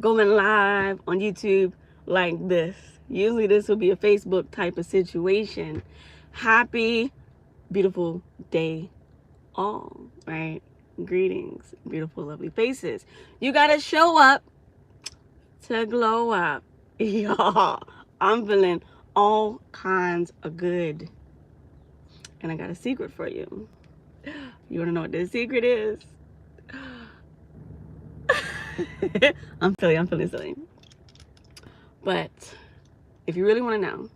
going live on YouTube like this. Usually this will be a Facebook type of situation. Happy, beautiful day all, right? Greetings, beautiful, lovely faces. You gotta show up to glow up. Y'all, I'm feeling all kinds of good. And I got a secret for you. You wanna know what the secret is? I'm feeling silly. But if you really wanna know,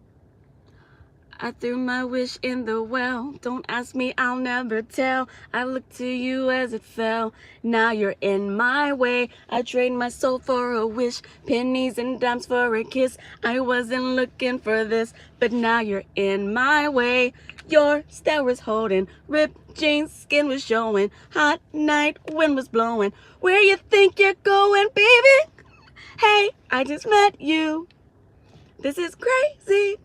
I threw my wish in the well. Don't ask me, I'll never tell. I looked to you as it fell. Now you're in my way. I trade my soul for a wish, pennies and dimes for a kiss. I wasn't looking for this, but now you're in my way. Your stare was holding, ripped jeans, skin was showing. Hot night, wind was blowing. Where you think you're going, baby? Hey, I just met you. This is crazy.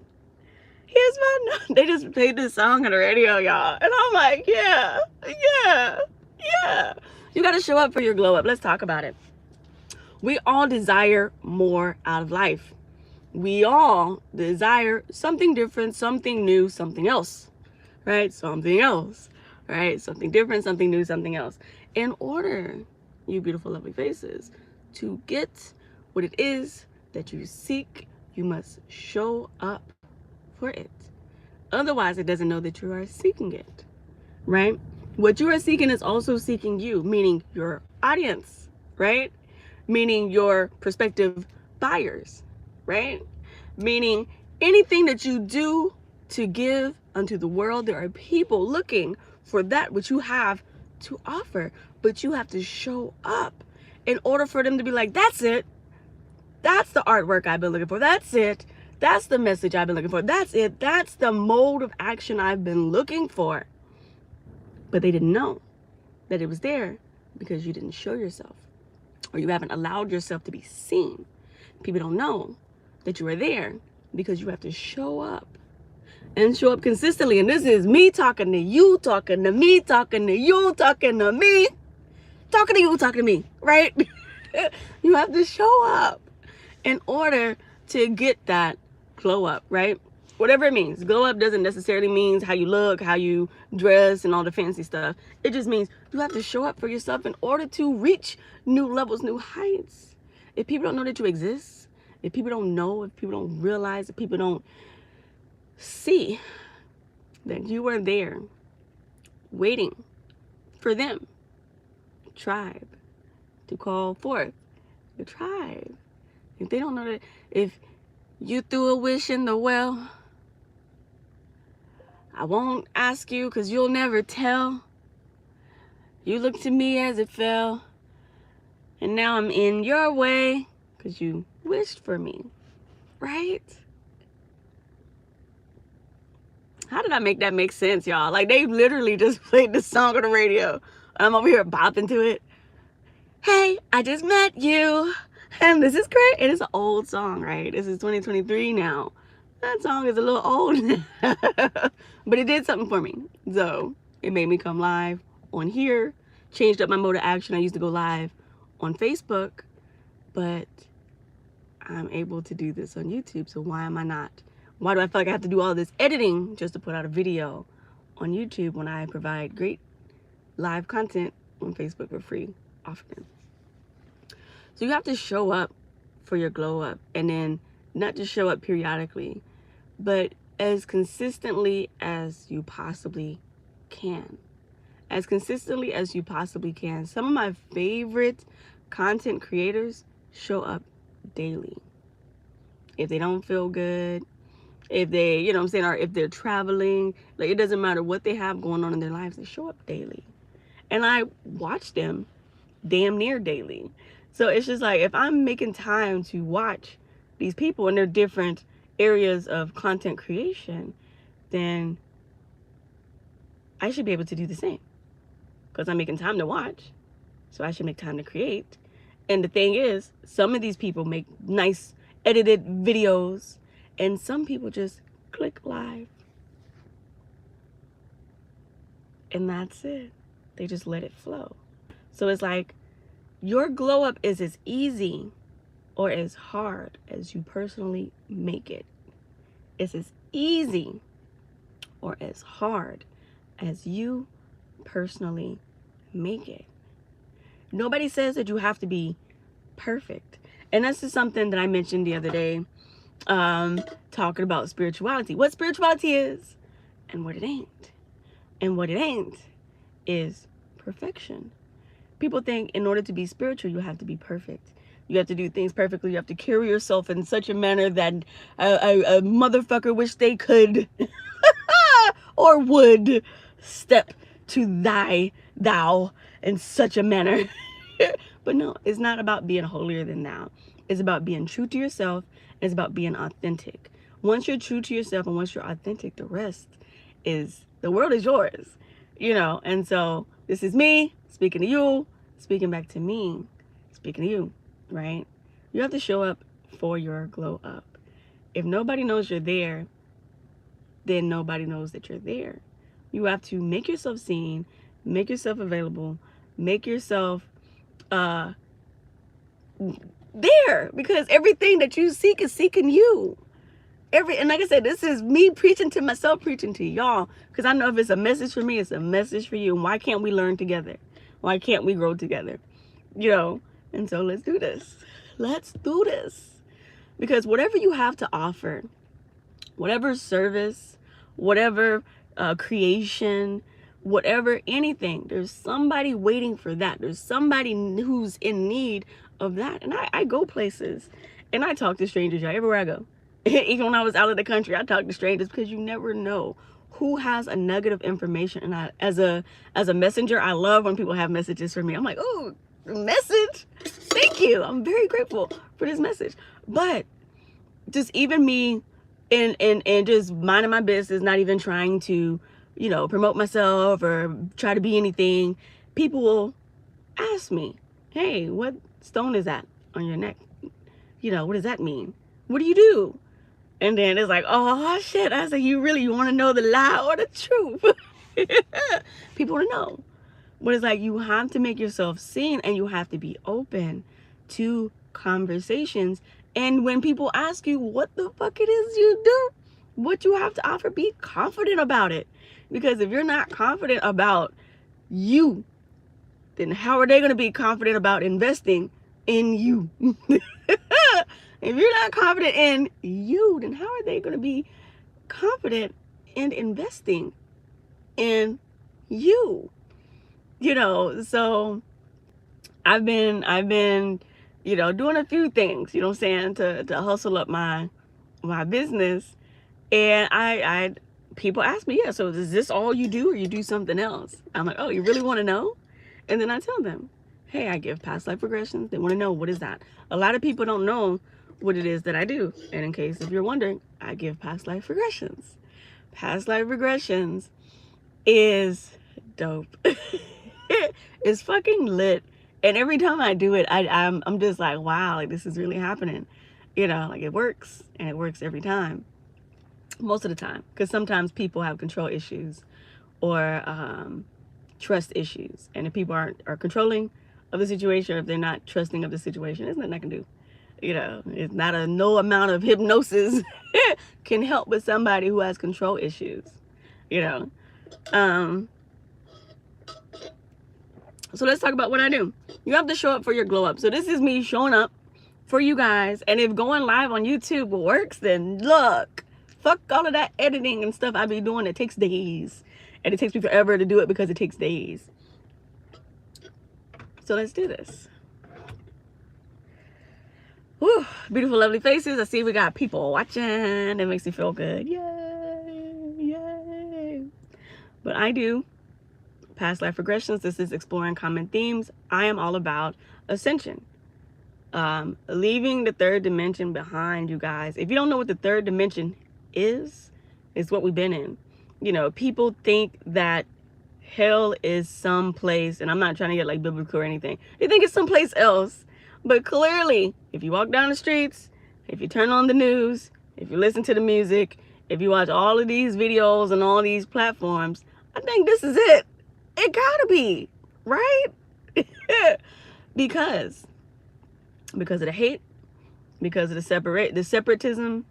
Here's my they just played this song on the radio, y'all, and I'm like, yeah. You got to show up for your glow up. Let's talk about it. We all desire more out of life. We all desire something different, something new, something else, right? Something else, right? Something different, something new, something else. In order, you beautiful, lovely faces, to get what it is that you seek, you must show up for it. Otherwise, it doesn't know that you are seeking it, right? What you are seeking is also seeking you, meaning your audience, right? Meaning your prospective buyers, right? Meaning anything that you do to give unto the world, there are people looking for that which you have to offer, but you have to show up in order for them to be like, that's it. That's the artwork I've been looking for. That's it. That's the message I've been looking for. That's it. That's the mode of action I've been looking for. But they didn't know that it was there because you didn't show yourself, or you haven't allowed yourself to be seen. People don't know that you are there because you have to show up and show up consistently. And this is me talking to you, talking to me, talking to you, talking to me, talking to you, talking to me, right? You have to show up in order to get that glow up, right? Whatever it means. Glow up doesn't necessarily mean how you look, how you dress, and all the fancy stuff. It just means you have to show up for yourself in order to reach new levels, new heights. If people don't know that you exist, if people don't know, if people don't realize, if people don't see that you are there waiting for them, tribe, to call forth the tribe. If they don't know that, if you threw a wish in the well, I won't ask you because you'll never tell. You looked to me as it fell, and now I'm in your way because you wished for me, right? How did I make that make sense, y'all? Like, they literally just played this song on the radio. I'm over here bopping to it. Hey, I just met you, and this is great. It is an old song, right? This is 2023 now. That song is a little old, but it did something for me. So it made me come live on here, changed up my mode of action. I used to go live on Facebook, but I'm able to do this on YouTube. So why am I not? Why do I feel like I have to do all this editing just to put out a video on YouTube when I provide great live content on Facebook for free often? So you have to show up for your glow up, and then not just show up periodically, but as consistently as you possibly can. As consistently as you possibly can. Some of my favorite content creators show up daily. If they don't feel good, if they, you know what I'm saying, or if they're traveling, like, it doesn't matter what they have going on in their lives, they show up daily. And I watch them damn near daily. So it's just like, if I'm making time to watch these people in their different areas of content creation, then I should be able to do the same because I'm making time to watch. So I should make time to create. And the thing is, some of these people make nice edited videos, and some people just click live. And that's it. They just let it flow. So it's like, your glow up is as easy or as hard as you personally make it. It's as easy or as hard as you personally make it. Nobody says that you have to be perfect. And this is something that I mentioned the other day, talking about spirituality. What spirituality is and what it ain't. And what it ain't is perfection. People think in order to be spiritual, you have to be perfect. You have to do things perfectly. You have to carry yourself in such a manner that a motherfucker wish they could or would step to thou in such a manner. But no, it's not about being holier than thou. It's about being true to yourself. It's about being authentic. Once you're true to yourself and once you're authentic, the rest is, the world is yours, you know. And so this is me speaking to you, speaking back to me, speaking to you, right? You have to show up for your glow up. If nobody knows you're there, then nobody knows that you're there. You have to make yourself seen, make yourself available, make yourself there, because everything that you seek is seeking you. And like I said, this is me preaching to myself, preaching to y'all, because I know if it's a message for me, it's a message for you. And why can't we learn together? Why can't we grow together? You know, and so let's do this. Let's do this. Because whatever you have to offer, whatever service, whatever creation, whatever, anything, there's somebody waiting for that. There's somebody who's in need of that. And I go places and I talk to strangers, y'all, everywhere I go. Even when I was out of the country, I talk to strangers, because you never know who has a nugget of information. And I, as a messenger, I love when people have messages for me. I'm like, oh, message, thank you, I'm very grateful for this message. But just even me and just minding my business, not even trying to, you know, promote myself or try to be anything, people will ask me, hey, what stone is that on your neck? You know, what does that mean? What do you do? And then it's like, oh shit, I said, you want to know the lie or the truth? People want to know. But it's like, you have to make yourself seen, and you have to be open to conversations. And when people ask you what the fuck it is you do, what you have to offer, be confident about it. Because if you're not confident about you, then how are they going to be confident about investing in you? If you're not confident in you, then how are they going to be confident in investing in you? You know, so I've been, you know, doing a few things, you know what I'm saying, to hustle up my business. And I people ask me, yeah, so is this all you do, or you do something else? I'm like, oh, you really want to know? And then I tell them, hey, I give past life regressions. They want to know, what is that? A lot of people don't know what it is that I do. And in case if you're wondering, I give past life regressions. Past life regressions is dope. It's fucking lit. And every time I do it, I'm just like, wow, like this is really happening. You know, like it works, and it works every time. Most of the time, because sometimes people have control issues or trust issues, and if people are controlling of the situation, or if they're not trusting of the situation, there's nothing I can do. You know, it's not no amount of hypnosis can help with somebody who has control issues. You know, so let's talk about what I do. You have to show up for your glow up. So this is me showing up for you guys. And if going live on YouTube works, then look, fuck all of that editing and stuff I be doing. It takes days, and it takes me forever to do it because it takes days. So let's do this. Whew, beautiful, lovely faces. I see we got people watching. It makes me feel good. Yay, yay. But I do past life regressions. This is exploring common themes. I am all about ascension. Leaving the third dimension behind, you guys. If you don't know what the third dimension is, it's what we've been in. You know, people think that hell is someplace, and I'm not trying to get like biblical or anything. They think it's someplace else. But clearly, if you walk down the streets, if you turn on the news, if you listen to the music, if you watch all of these videos and all these platforms, I think this is it. It gotta be, right? because of the hate, because of the separatism,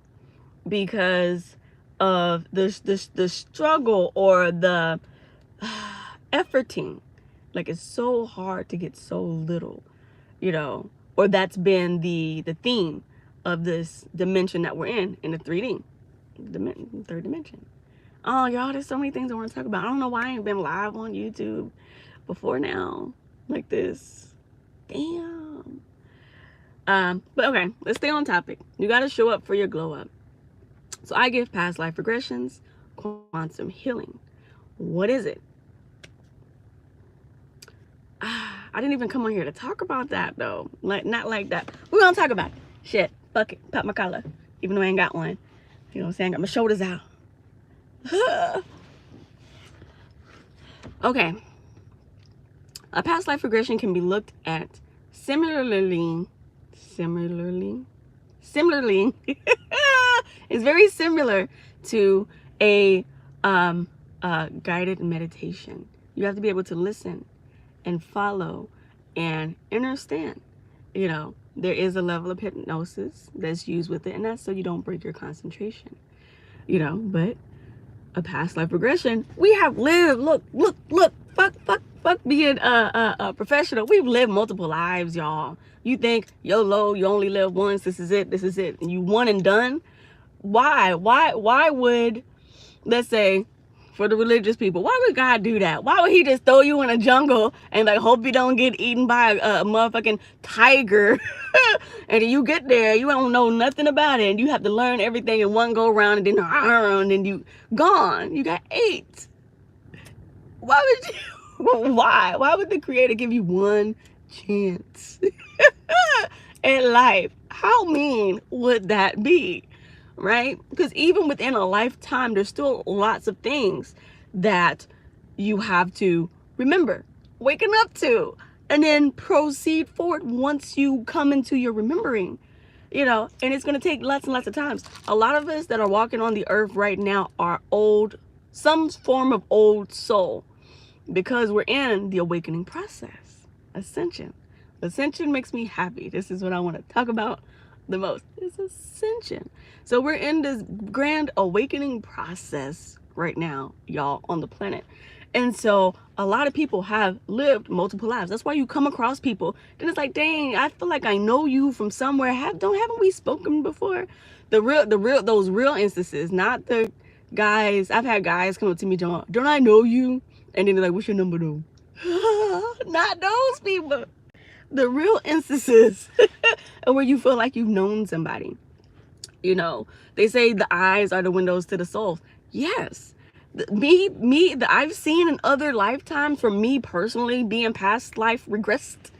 because of the struggle or the efforting. Like, it's so hard to get so little, you know, or that's been the theme of this dimension that we're in the 3D, third dimension. Oh, y'all, there's so many things I want to talk about. I don't know why I ain't been live on YouTube before now like this. Damn. But okay, let's stay on topic. You got to show up for your glow up. So I give past life regressions, quantum healing. What is it? I didn't even come on here to talk about that though. Like, not like that. We're gonna talk about it. Shit, fuck it, pop my collar. Even though I ain't got one. You know what I'm saying? I got my shoulders out. Okay. A past life regression can be looked at similarly. It's very similar to a guided meditation. You have to be able to listen and follow and understand. You know, there is a level of hypnosis that's used with it, and that's so you don't break your concentration. You know, but a past life regression, we have lived, look, fuck being a professional. We've lived multiple lives, y'all. You think YOLO, you only live once, this is it, and you one and done. Why would, let's say, for the religious people, why would God do that? Why would he just throw you in a jungle and like hope you don't get eaten by a motherfucking tiger? And then you get there, you don't know nothing about it, and you have to learn everything in one go round, and then you gone. You got ate. Why would you? Why would the Creator give you one chance in life? How mean would that be? Right? Because even within a lifetime, there's still lots of things that you have to remember waking up to, and then proceed forward once you come into your remembering, you know. And it's going to take lots and lots of times. A lot of us that are walking on the earth right now are old, some form of old soul, because we're in the awakening process. Ascension makes me happy. This is what I want to talk about the most, is ascension. So we're in this grand awakening process right now, y'all, on the planet. And so a lot of people have lived multiple lives. That's why you come across people, then it's like, dang, I feel like I know you from somewhere. Haven't we spoken before? Those real instances, not the guys. I've had guys come up to me, don't I know you? And then they're like, what's your number though? Not those people. The real instances where you feel like you've known somebody. You know, they say the eyes are the windows to the soul. Yes. I've seen in other lifetimes, for me personally, being past life regressed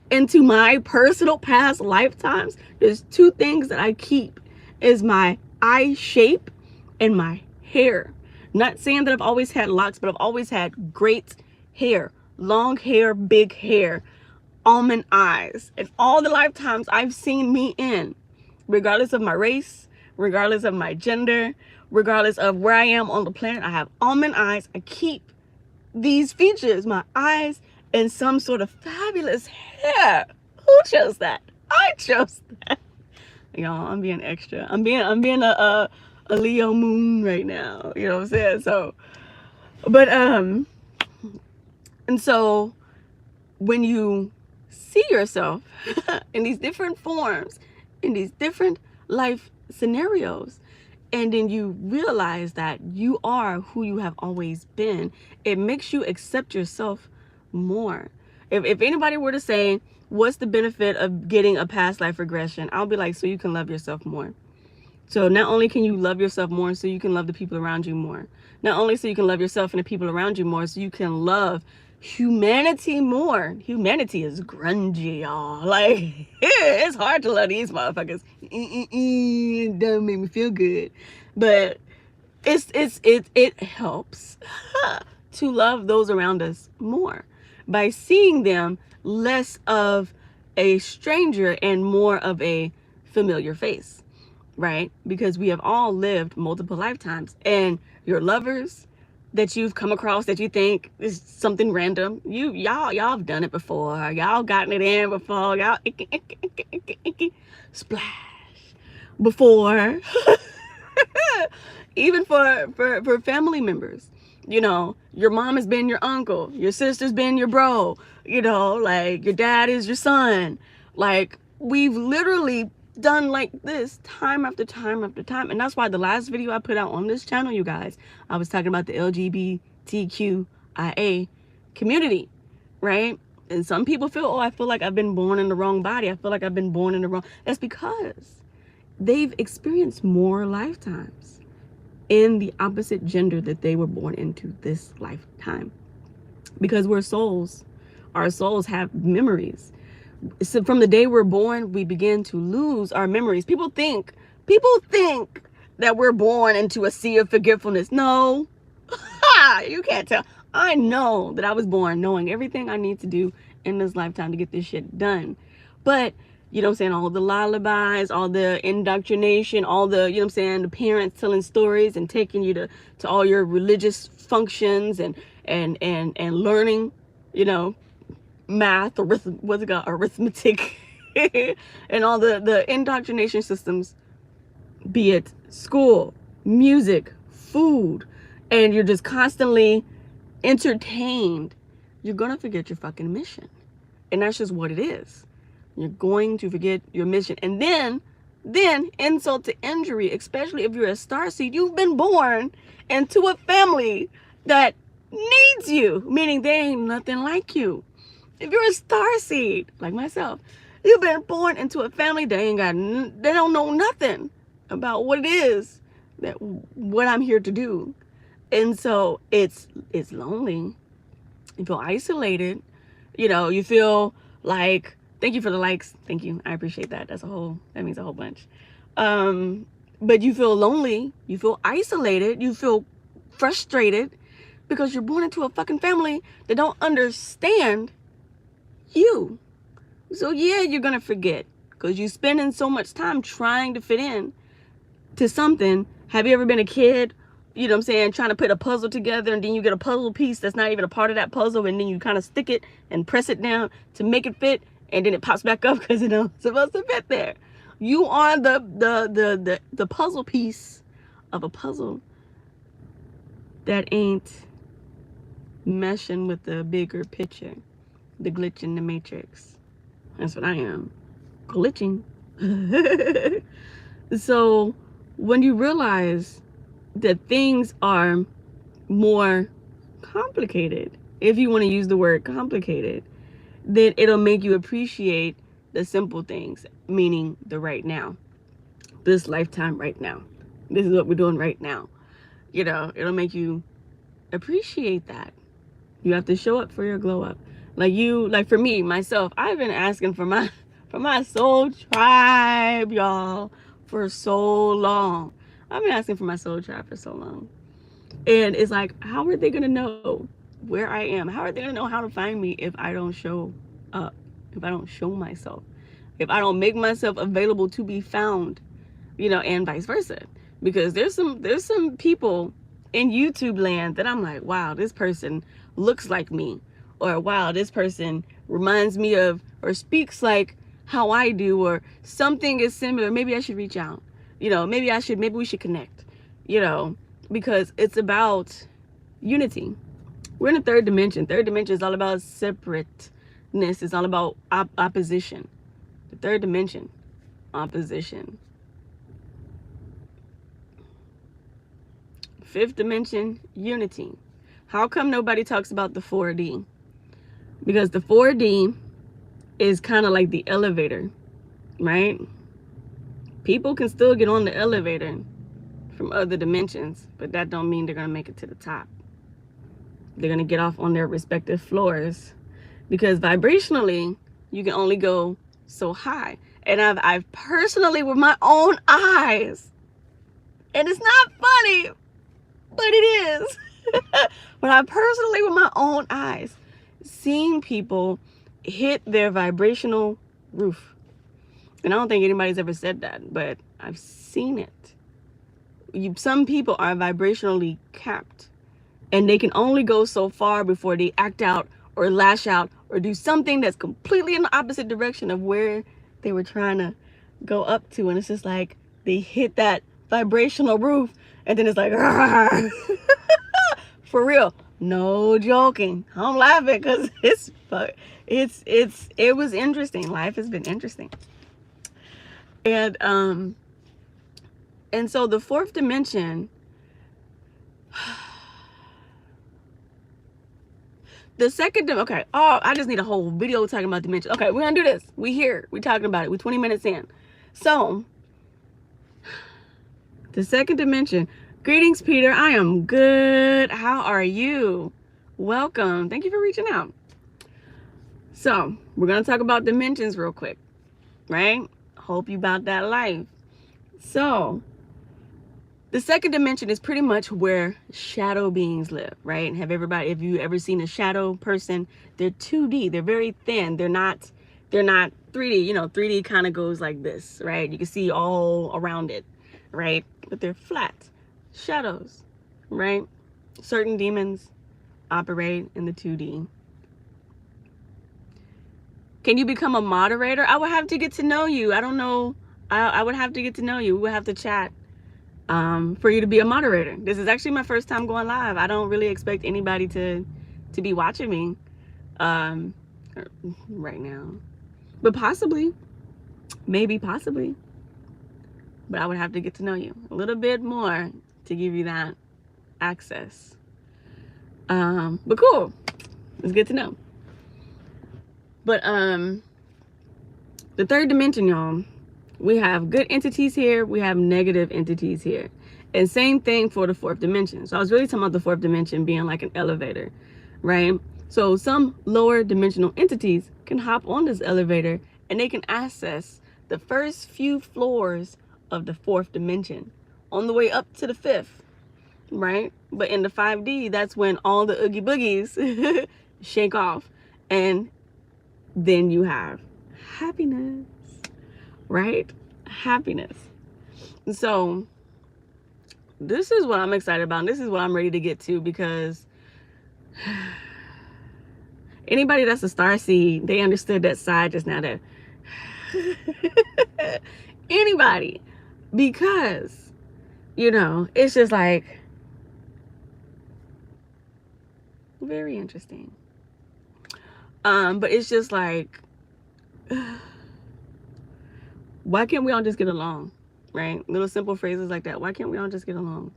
into my personal past lifetimes. There's two things that I keep, is my eye shape and my hair. Not saying that I've always had locks, but I've always had great hair, long hair, big hair, almond eyes. And all the lifetimes I've seen me in, regardless of my race, regardless of my gender, regardless of where I am on the planet, I have almond eyes. I keep these features, my eyes, and some sort of fabulous hair. Who chose that? I chose that. Y'all, I'm being extra. I'm being a Leo moon right now. You know what I'm saying? So, but and so when you see yourself in these different forms, in these different life scenarios, and then you realize that you are who you have always been, it makes you accept yourself more. If anybody were to say, what's the benefit of getting a past life regression? I'll be like, so you can love yourself more. So not only can you love yourself more, so you can love the people around you more. Not only so you can love yourself and the people around you more, so you can love humanity more. Humanity is grungy, y'all. Like, it's hard to love these motherfuckers. It don't make me feel good. But it helps to love those around us more by seeing them less of a stranger and more of a familiar face. Right? Because we have all lived multiple lifetimes, and your lovers that you've come across that you think is something random, y'all have done it before. Y'all gotten it in before. Y'all splash. before. Even for family members, you know, your mom has been your uncle, your sister's been your bro, you know, like your dad is your son. Like, we've literally done like this time after time after time. And that's why the last video I put out on this channel, you guys, I was talking about the LGBTQIA community, right? And some people feel, oh, I feel like I've been born in the wrong body, I feel like I've been born in the wrong. That's because they've experienced more lifetimes in the opposite gender that they were born into this lifetime. Because we're souls. Our souls have memories. So from the day we're born, we begin to lose our memories. People think that we're born into a sea of forgetfulness. No, you can't tell. I know that I was born knowing everything I need to do in this lifetime to get this shit done. But, you know what I'm saying, all the lullabies, all the indoctrination, all the, you know what I'm saying, the parents telling stories and taking you to all your religious functions and learning, you know, math, arithmetic, and all the indoctrination systems, be it school, music, food, and you're just constantly entertained, you're gonna forget your fucking mission. And that's just what it is. You're going to forget your mission. And then insult to injury, especially if you're a starseed, you've been born into a family that needs you, meaning they ain't nothing like you. If you're a starseed, like myself, you've been born into a family that they don't know nothing about what it is what I'm here to do. And so it's lonely. You feel isolated. You know, you feel like, thank you for the likes. Thank you. I appreciate that. That means a whole bunch. But you feel lonely. You feel isolated. You feel frustrated because you're born into a fucking family that don't understand you. So yeah, you're going to forget because you're spending so much time trying to fit in to something. Have you ever been a kid, you know what I'm saying, trying to put a puzzle together, and then you get a puzzle piece that's not even a part of that puzzle, and then you kind of stick it and press it down to make it fit, and then it pops back up because it's supposed to fit there. You are the puzzle piece of a puzzle that ain't meshing with the bigger picture, the glitch in the matrix. That's what I am, glitching. So when you realize that things are more complicated, if you want to use the word complicated, then it'll make you appreciate the simple things, meaning the right now, this lifetime right now. This is what we're doing right now. You know, it'll make you appreciate that. You have to show up for your glow up. Like for me, myself, I've been asking for my soul tribe, y'all, for so long. I've been asking for my soul tribe for so long. And it's like, how are they going to know where I am? How are they going to know how to find me if I don't show up? If I don't show myself? If I don't make myself available to be found, you know, and vice versa. Because there's some people in YouTube land that I'm like, wow, this person looks like me. Or wow, this person reminds me of or speaks like how I do, or something is similar. Maybe I should reach out. You know, maybe we should connect, you know, because it's about unity. We're in a third dimension. Third dimension is all about separateness. It's all about opposition. The third dimension, opposition. Fifth dimension, unity. How come nobody talks about the 4D? Because the 4D is kind of like the elevator, right? People can still get on the elevator from other dimensions, but that don't mean they're gonna make it to the top. They're gonna get off on their respective floors, because vibrationally you can only go so high. And I've personally, with my own eyes, and it's not funny, but it is. But I personally, with my own eyes, seen people hit their vibrational roof. And I don't think anybody's ever said that, but I've seen it. Some people are vibrationally capped, and they can only go so far before they act out or lash out or do something that's completely in the opposite direction of where they were trying to go up to. And it's just like, they hit that vibrational roof, and then it's like, for real, no joking. I'm laughing because it was interesting. Life has been interesting. And so the fourth dimension, the second, okay, oh, I just need a whole video talking about dimension. Okay, we're gonna do this. We talking about it. We're 20 minutes in. So the second dimension. Greetings, Peter. I am good. How are you? Welcome. Thank you for reaching out. So we're gonna talk about dimensions real quick, right? Hope you about that life. So the second dimension is pretty much where shadow beings live, right? Have you ever seen a shadow person? They're 2D. They're very thin. They're not 3D. You know, 3D kind of goes like this, right? You can see all around it, right? But they're flat shadows, right? Certain demons operate in the 2D. Can you become a moderator? I would have to get to know you. I don't know. I would have to get to know you. We would have to chat for you to be a moderator. This is actually my first time going live. I don't really expect anybody to be watching me right now. But possibly. Maybe possibly. But I would have to get to know you a little bit more to give you that access. But cool. It's good to know. But the third dimension, y'all, we have good entities here, we have negative entities here. And same thing for the fourth dimension. So I was really talking about the fourth dimension being like an elevator, right? So some lower dimensional entities can hop on this elevator and they can access the first few floors of the fourth dimension on the way up to the fifth, right? But in the 5D, that's when all the oogie boogies shake off, and then you have happiness, right? Happiness. So this is what I'm excited about. This is what I'm ready to get to, because anybody that's a star seed, they understood that side just now. That anybody, because you know, it's just like very interesting. But it's just like, why can't we all just get along, right? Little simple phrases like that. Why can't we all just get along?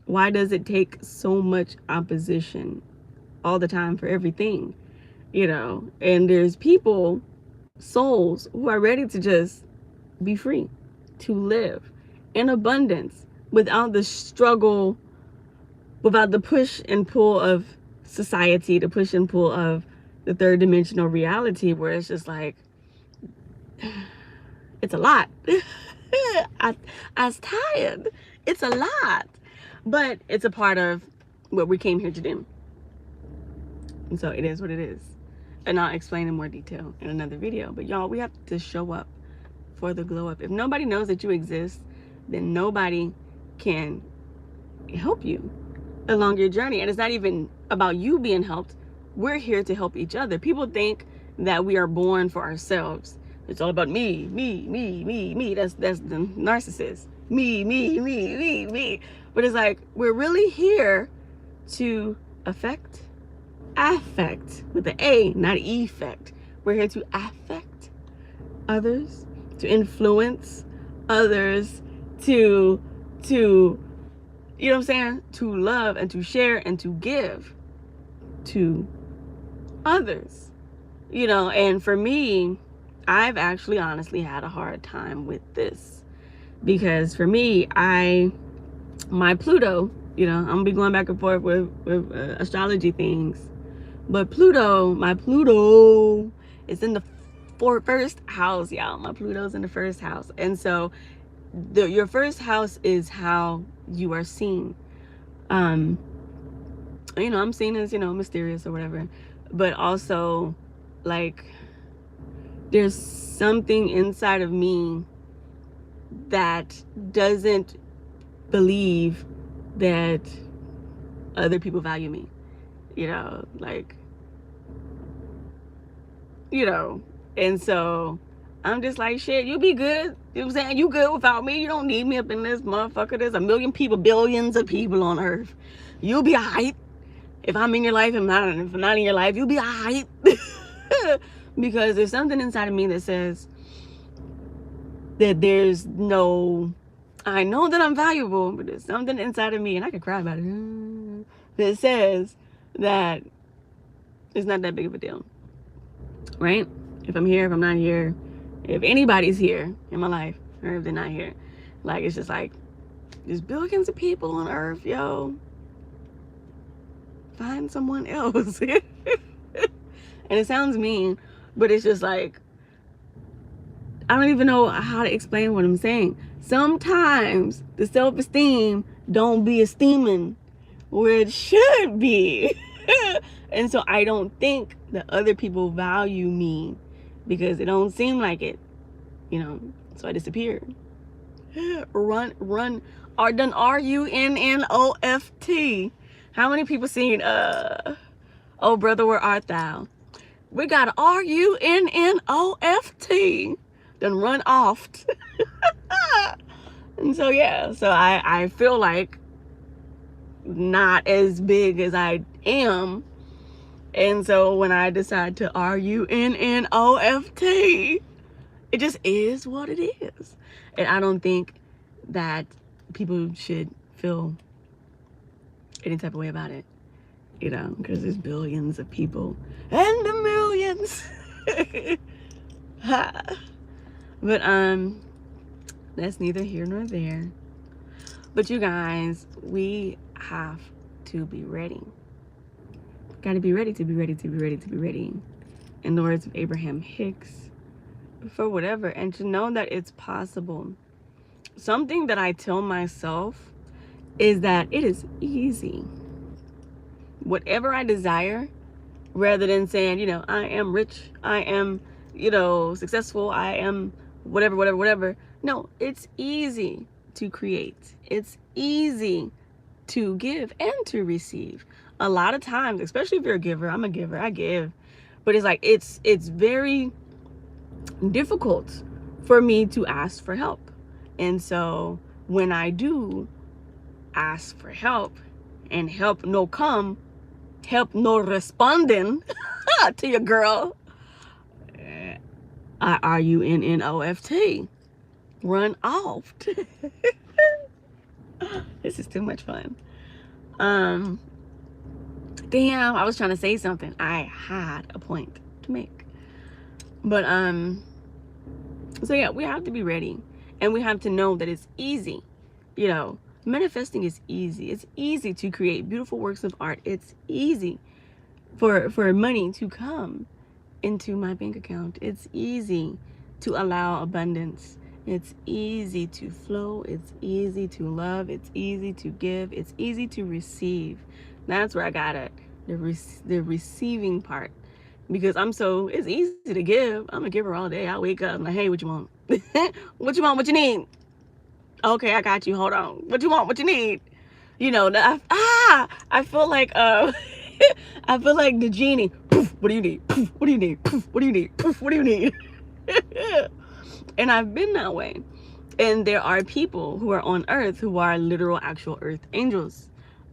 Why does it take so much opposition all the time for everything, you know? And there's people, souls, who are ready to just be free, to live in abundance without the struggle, without the push and pull of society, the push and pull of the third dimensional reality, where it's just like, it's a lot. I was tired. It's a lot, but it's a part of what we came here to do. And so it is what it is. And I'll explain in more detail in another video. But y'all, we have to show up for the glow up. If nobody knows that you exist, then nobody can help you along your journey. And it's not even about you being helped. We're here to help each other. People think that we are born for ourselves. It's all about me. That's the narcissist. Me. But it's like, we're really here to affect with the A, not effect. We're here to affect others, to influence others, to you know what I'm saying? To love and to share and to give to others, you know. And for me, I've actually honestly had a hard time with this, because for me, my Pluto, you know, I'm gonna be going back and forth with astrology things, but my Pluto is in the first house, y'all. My Pluto's in the first house. And so your first house is how you are seen. You know, I'm seen as, you know, mysterious or whatever, but also like there's something inside of me that doesn't believe that other people value me, you know, like, you know. And so I'm just like, shit, you'll be good. You know what I'm saying? You good without me. You don't need me up in this motherfucker. There's a million people, billions of people on earth. You'll be alright. If I'm in your life, if I'm not in your life, you'll be alright. Because there's something inside of me that says that there's no, I know that I'm valuable, but there's something inside of me, and I could cry about it, that says that it's not that big of a deal, right? If I'm here, if I'm not here, if anybody's here in my life, or if they're not here, like, it's just like, there's billions of people on earth, yo. Find someone else. And it sounds mean, but it's just like, I don't even know how to explain what I'm saying. Sometimes the self-esteem don't be esteeming where it should be. And so I don't think that other people value me because it don't seem like it, you know. So I disappeared. Run, done RUNNOFT. How many people seen Oh Brother, Where Art Thou? We got RUNNOFT. Done run off. And so yeah, so I feel like not as big as I am. And so when I decide to RUNNOFT, it just is what it is. And I don't think that people should feel any type of way about it, you know, because there's billions of people and the millions. But that's neither here nor there. But you guys, we have to be ready. Got to be ready to be ready to be ready to be ready, in the words of Abraham Hicks, for whatever, and to know that it's possible. Something that I tell myself is that it is easy. Whatever I desire, rather than saying, you know, I am rich, I am, you know, successful, I am whatever. No, it's easy to create. It's easy to give and to receive. A lot of times, especially if you're a giver, I'm a giver, I give. But it's like, it's very difficult for me to ask for help. And so when I do ask for help and help no come, help no responding to your girl, RUNNOFT, run off. This is too much fun. Damn, I was trying to say something. I had a point to make. But so yeah, we have to be ready, and we have to know that it's easy. You know, manifesting is easy. It's easy to create beautiful works of art. It's easy for money to come into my bank account. It's easy to allow abundance. It's easy to flow. It's easy to love. It's easy to give. It's easy to receive. That's where I got it, the receiving part. Because it's easy to give. I'm a giver all day. I wake up, I'm like, hey, what you want? What you want? What you need? Okay, I got you. Hold on. What you want? What you need? You know, I feel like I feel like the genie. Poof, what do you need? Poof, what do you need? Poof, what do you need? Poof, what do you need? And I've been that way. And there are people who are on earth who are literal, actual earth angels.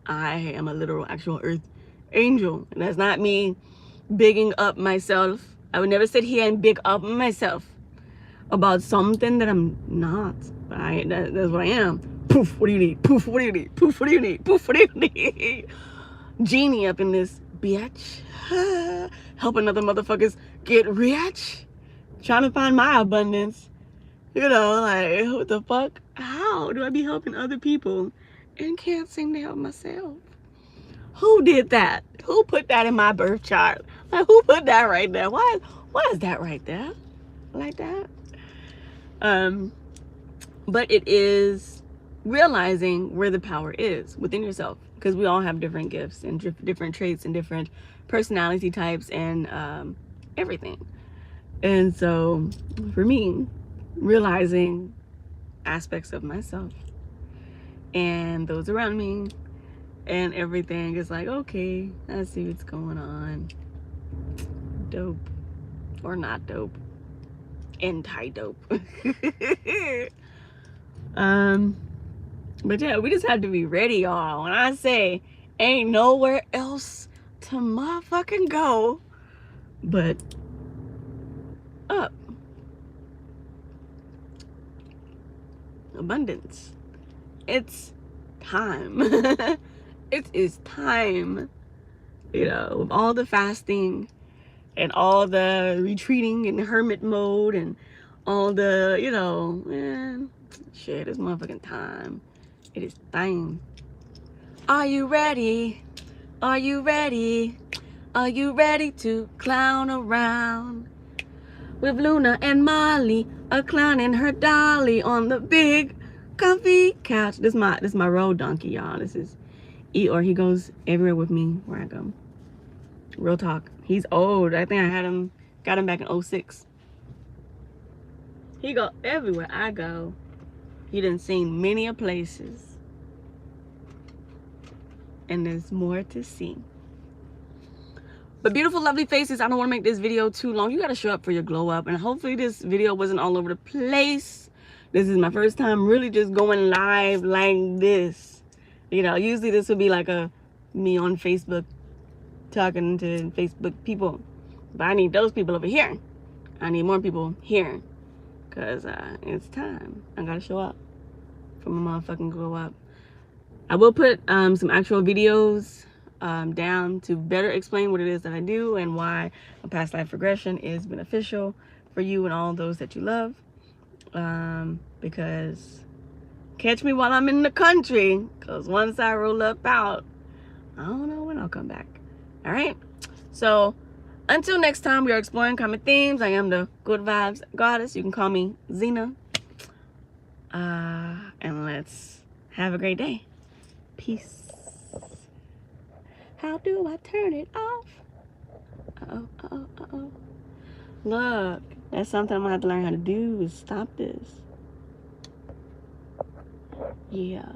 I am a literal, actual earth angel. And that's not me bigging up myself. I would never sit here and big up myself about something that I'm not. But that's what I am. Poof, what do you need? Poof, what do you need? Poof, what do you need? Poof, what do you need? Genie up in this bitch. Helping other motherfuckers get rich. Trying to find my abundance. You know, like, what the fuck? How do I be helping other people and can't seem to help myself? Who did that? Who put that in my birth chart? Like, who put that right there? Why is that right there? Like that? But it is realizing where the power is within yourself, because we all have different gifts and different traits and different personality types and everything. And so for me, realizing aspects of myself and those around me and everything is like, okay, I see what's going on. Dope or not dope. anti-dope. But yeah, we just have to be ready, y'all. When I say ain't nowhere else to motherfucking go but up. Abundance. It's time. It is time. You know, with all the fasting and all the retreating in hermit mode and all the, you know, man, shit, it's motherfucking time. It is time. Are you ready? Are you ready? Are you ready to clown around with Luna and Molly, a clown and her dolly on the big comfy couch? This is my road donkey, y'all. This is Eeyore. He goes everywhere with me where I go. Real talk. He's old. I think I got him back in 06. He go everywhere I go. He done seen many a places. And there's more to see. But beautiful, lovely faces, I don't want to make this video too long. You got to show up for your glow up. And hopefully this video wasn't all over the place. This is my first time really just going live like this. You know, usually this would be like me on Facebook talking to Facebook people. But I need those people over here. I need more people here. Because it's time. I got to show up for my motherfucking glow up. I will put some actual videos down to better explain what it is that I do and why a past life regression is beneficial for you and all those that you love. Because catch me while I'm in the country, because once I roll up out, I don't know when I'll come back. All right, so until next time, we are exploring common themes. I am the Good Vibes Goddess. You can call me Zena, and let's have a great day. Peace. How do I turn it off? Uh-oh. Look, that's something I'm gonna have to learn how to do, is stop this. Yeah.